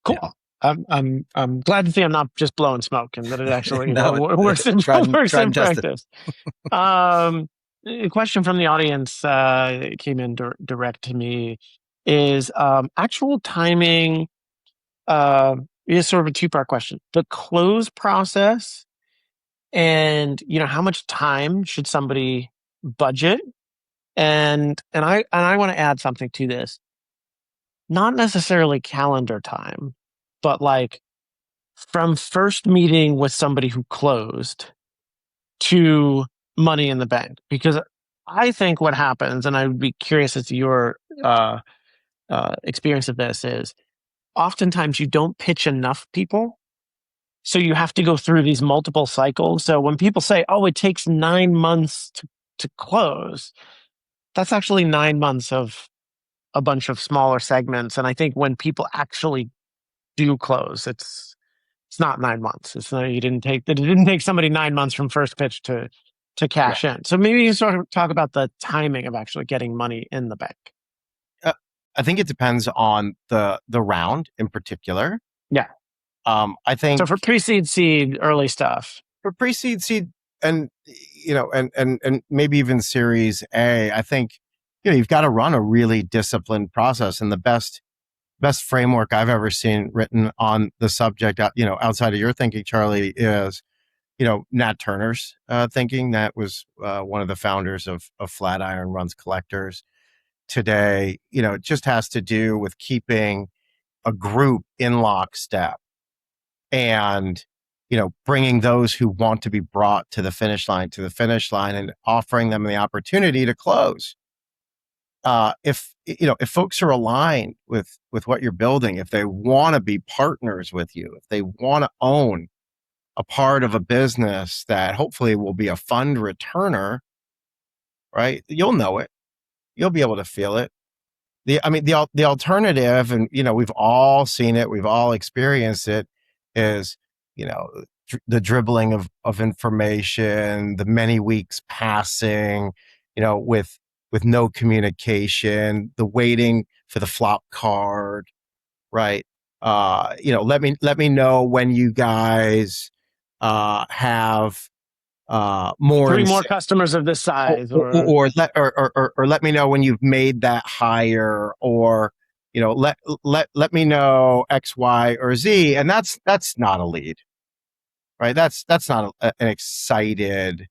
Cool. Yeah. I'm glad to see I'm not just blowing smoke and that it actually works in tried and practice. A question from the audience came in direct to me is actual timing. Is sort of a two-part question. The close process, and how much time should somebody budget? And I want to add something to this. Not necessarily calendar time, but like from first meeting with somebody who closed to money in the bank. Because I think what happens, and I would be curious as to your experience of this, is oftentimes you don't pitch enough people. So you have to go through these multiple cycles. So when people say, oh, it takes 9 months to close, that's actually 9 months of a bunch of smaller segments. And I think when people actually do close, it's not 9 months. It's not, it didn't take somebody 9 months from first pitch to cash in. So maybe you sort of talk about the timing of actually getting money in the bank. I think it depends on the round in particular. Yeah. I think so for pre-seed, seed, early stuff. For pre-seed, seed, and and maybe even Series A, I think you've got to run a really disciplined process. And the best framework I've ever seen written on the subject, outside of your thinking, Charlie, is Nat Turner's thinking. Nat was one of the founders of Flatiron, runs Collectors today. It just has to do with keeping a group in lockstep and bringing those who want to be brought to the finish line and offering them the opportunity to close. If folks are aligned with what you're building, if they want to be partners with you, if they want to own a part of a business that hopefully will be a fund returner, right? You'll know it. You'll be able to feel it. The alternative, and we've all seen it, we've all experienced it, is the dribbling of information, the many weeks passing, with no communication, the waiting for the flop card, right? Let me know when you guys have more 3 more customers of this size, or let me know when you've made that hire, or let me know X, Y, or Z. And that's not a lead, right? That's not an excited,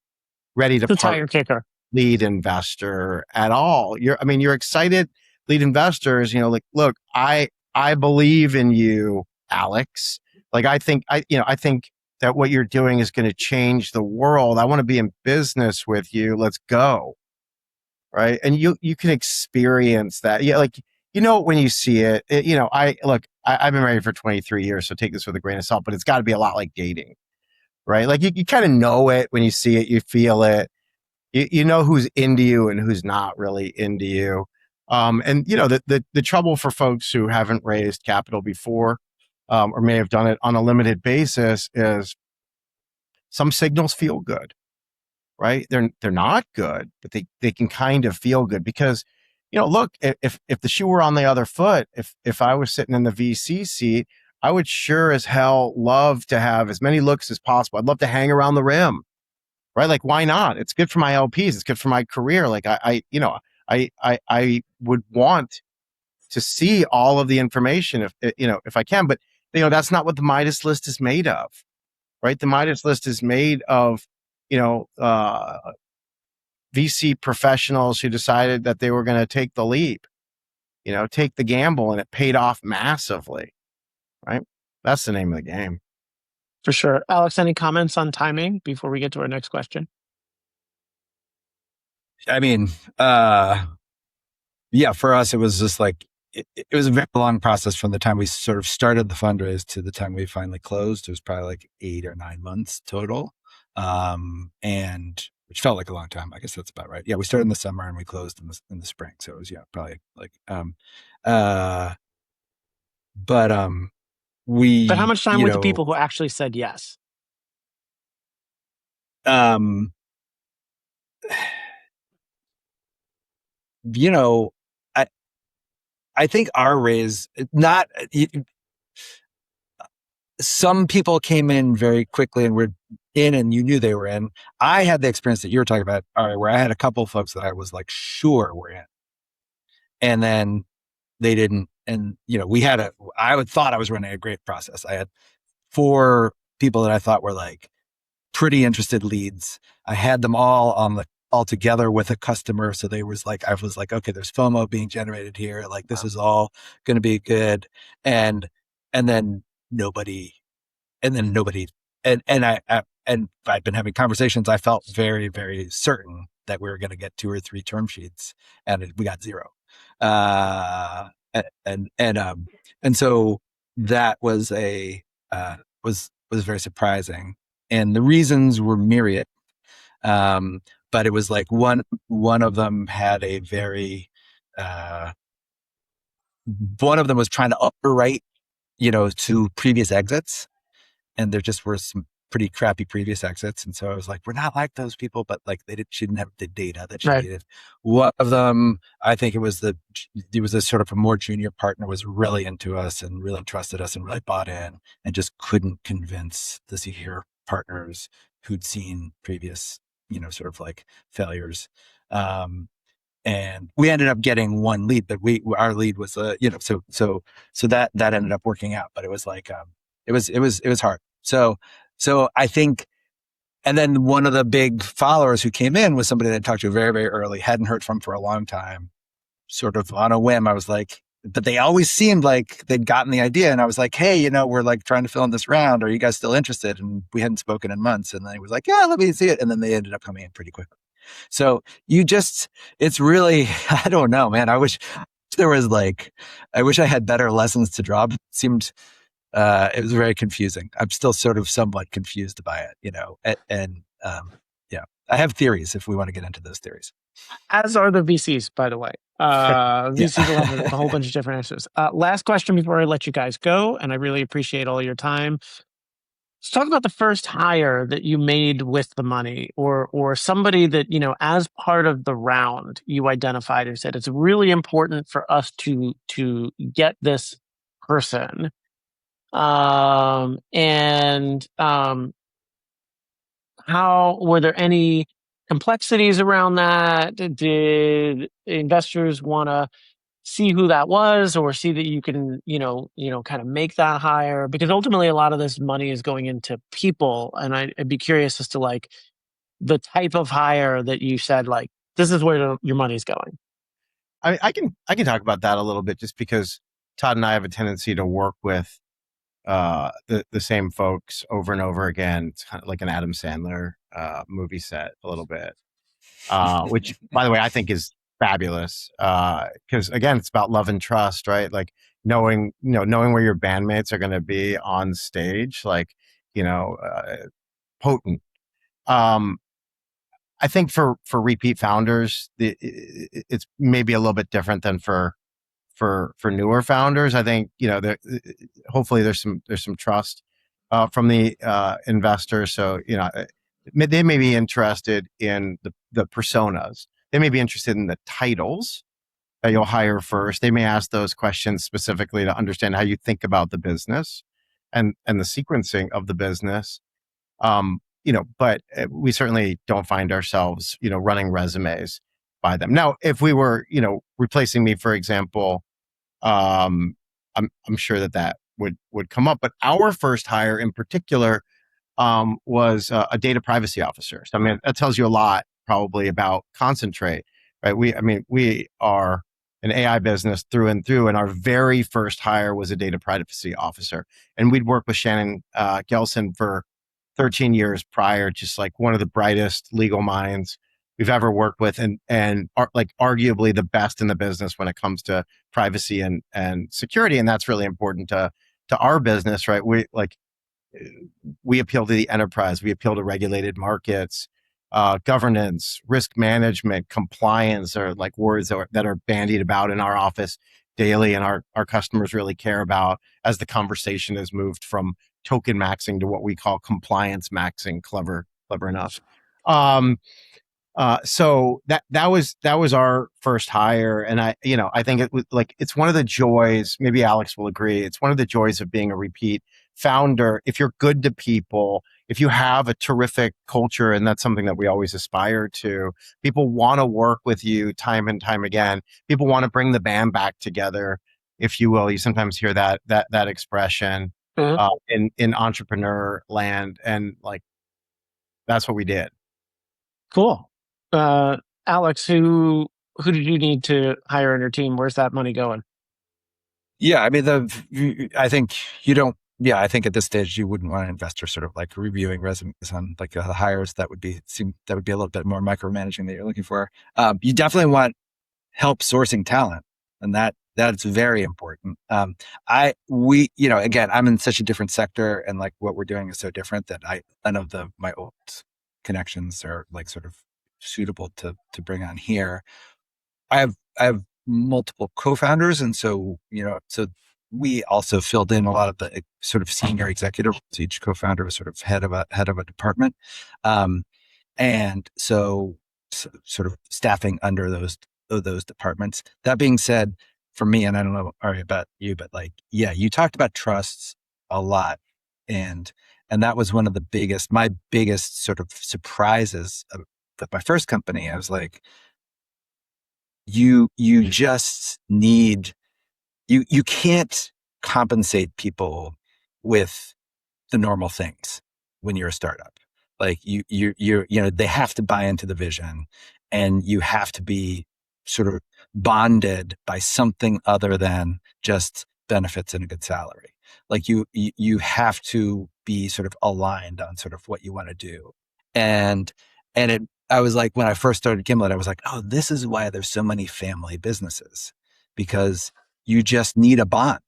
ready to tire kicker lead investor at all. You're excited lead investors, look, I believe in you, Alex. Like, I think that what you're doing is going to change the world. I want to be in business with you. Let's go. Right. And you can experience that. Yeah. Like, when you see it, I've been married for 23 years, so take this with a grain of salt, but it's got to be a lot like dating, right? Like you kind of know it when you see it, you feel it, you know who's into you and who's not really into you. And the trouble for folks who haven't raised capital before, or may have done it on a limited basis, is some signals feel good, right? They're not good, but they can kind of feel good because, look, if the shoe were on the other foot, if I was sitting in the VC seat, I would sure as hell love to have as many looks as possible. I'd love to hang around the rim, right? Like, why not? It's good for my LPs. It's good for my career. Like I would want to see all of the information if I can, but that's not what the Midas list is made of, right? The Midas list is made of, you know, uh, VC professionals who decided that they were going to take the leap, take the gamble, and it paid off massively, right? That's the name of the game. For sure. Alex, any comments on timing before we get to our next question? I mean, yeah, for us, it was just like, it was a very long process from the time we sort of started the fundraise to the time we finally closed. It was probably like 8 or 9 months total. And which felt like a long time. I guess that's about right. Yeah. We started in the summer and we closed in the spring. So it was, probably like, but, But how we, much time with the people who actually said yes? I, I think our raise, not, some people came in very quickly and were in and you knew they were in. I had the experience that you were talking about, all right, where I had a couple of folks that I was like, sure were in. And then they didn't. And, I thought I was running a great process. I had 4 people that I thought were like pretty interested leads. I had them all together with a customer. So I was like, okay, there's FOMO being generated here. Like this is all going to be good. And then nobody, and I'd been having conversations. I felt very, very certain that we were going to get 2 or 3 term sheets, and we got 0. And so that was was very surprising, and the reasons were myriad. But it was like one of them had a very one of them was trying to underwrite, to previous exits, and there just were some pretty crappy previous exits. And so I was like, we're not like those people, but like she didn't have the data that she needed. One of them, I think it was a sort of a more junior partner, was really into us and really trusted us and really bought in, and just couldn't convince the senior partners who'd seen previous, sort of like failures. And we ended up getting 1 lead, but our lead was, so that ended up working out, but it was like, it was hard. So I think, and then one of the big followers who came in was somebody that I talked to very, very early, hadn't heard from for a long time, sort of on a whim. I was like, but they always seemed like they'd gotten the idea. And I was like, hey, we're like trying to fill in this round. Are you guys still interested? And we hadn't spoken in months. And then he was like, yeah, let me see it. And then they ended up coming in pretty quickly. So it's really, I don't know, man. I wish I had better lessons to draw. It seemed, it was very confusing. I'm still sort of somewhat confused by it, yeah, I have theories if we want to get into those theories. As are the VCs, by the way. VCs will have a whole bunch of different answers. Last question before I let you guys go, and I really appreciate all your time. Let's talk about the first hire that you made with the money, or somebody that, as part of the round, you identified and said, it's really important for us to get this person. How were there any complexities around that? Did investors want to see who that was, or see that you can, kind of make that hire? Because ultimately, a lot of this money is going into people, and I'd be curious as to like the type of hire that you said, like, this is where your money's going. I can talk about that a little bit, just because Todd and I have a tendency to work with the same folks over and over again. It's kind of like an Adam Sandler movie set a little bit, which, by the way, I think is fabulous. Because again, it's about love and trust, right? Like knowing where your bandmates are going to be on stage, like you know, potent. Um, I think for repeat founders, it's maybe a little bit different than for newer founders. I think hopefully there's some trust from the investors. So they may be interested in the personas. They may be interested in the titles that you'll hire first. They may ask those questions specifically to understand how you think about the business and the sequencing of the business. But we certainly don't find ourselves, running resumes by them. Now, if we were, replacing me, for example, I'm sure that would come up. But our first hire in particular was a data privacy officer. So I mean, that tells you a lot probably about Concentrate, right? We are an AI business through and through, and our very first hire was a data privacy officer, and we'd worked with Shannon Gelson for 13 years prior, just like one of the brightest legal minds we've ever worked with, and like arguably the best in the business when it comes to privacy and security, and that's really important to our business, right? We appeal to the enterprise, we appeal to regulated markets, governance, risk management, compliance are like words that are bandied about in our office daily, and our customers really care about as the conversation has moved from token maxing to what we call compliance maxing. Clever enough. So that was our first hire, and I think it was like it's one of the joys. Maybe Alex will agree. It's one of the joys of being a repeat founder. If you're good to people, if you have a terrific culture, and that's something that we always aspire to, people want to work with you time and time again. People want to bring the band back together, if you will. You sometimes hear that expression Mhm. in entrepreneur land, and like that's what we did. Cool. Uh, Alex, who did you need to hire on your team? Where's that money going? Yeah, I mean, I think you don't. Yeah, I think at this stage you wouldn't want an investor sort of like reviewing resumes on like the hires. That would be a little bit more micromanaging that you're looking for. You definitely want help sourcing talent, and that's very important. Again, I'm in such a different sector, and like what we're doing is so different that none of my old connections are like sort of suitable to bring on here. I have multiple co-founders, and so we also filled in a lot of the sort of senior executive. So each co-founder was sort of head of a department, and sort of staffing under those departments. That being said, for me, and I don't know, Ari, about you, but like, yeah, you talked about trusts a lot, and that was one of my biggest sort of surprises with my first company. I was like, you just need you can't compensate people with the normal things when you're a startup. Like they have to buy into the vision, and you have to be sort of bonded by something other than just benefits and a good salary. Like you have to be sort of aligned on sort of what you want to do. And I was like, when I first started Gimlet, I was like, oh, this is why there's so many family businesses, because you just need a bond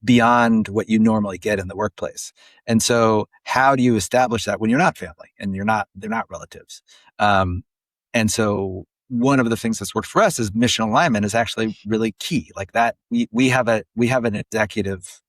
beyond what you normally get in the workplace. And so how do you establish that when you're not family and they're not relatives? And so one of the things that's worked for us is mission alignment is actually really key. Like that, we have an executive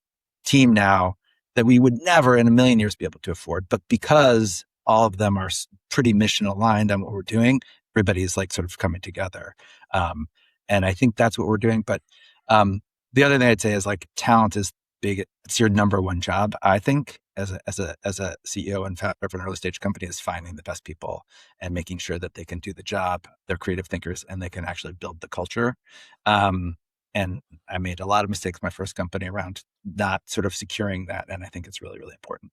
team now that we would never in a million years be able to afford, but because all of them are pretty mission aligned on what we're doing, everybody's like sort of coming together. And I think that's what we're doing. But the other thing I'd say is like talent is big. It's your number one job, I think, as a CEO and founder of an early stage company, is finding the best people and making sure that they can do the job. They're creative thinkers and they can actually build the culture. And I made a lot of mistakes my first company around not sort of securing that. And I think it's really, really important.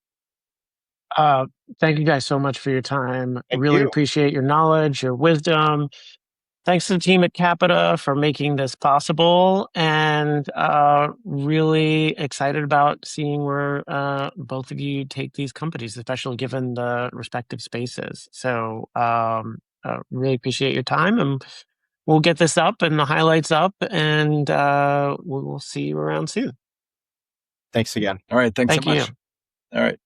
Thank you guys so much for your time. Thank Really you. appreciate your knowledge, your wisdom. Thanks to the team at Capita for making this possible, and really excited about seeing where both of you take these companies, especially given the respective spaces. So really appreciate your time, and we'll get this up and the highlights up, and we'll see you around soon. Thanks again. All right. Thanks so Thank you. much. All right.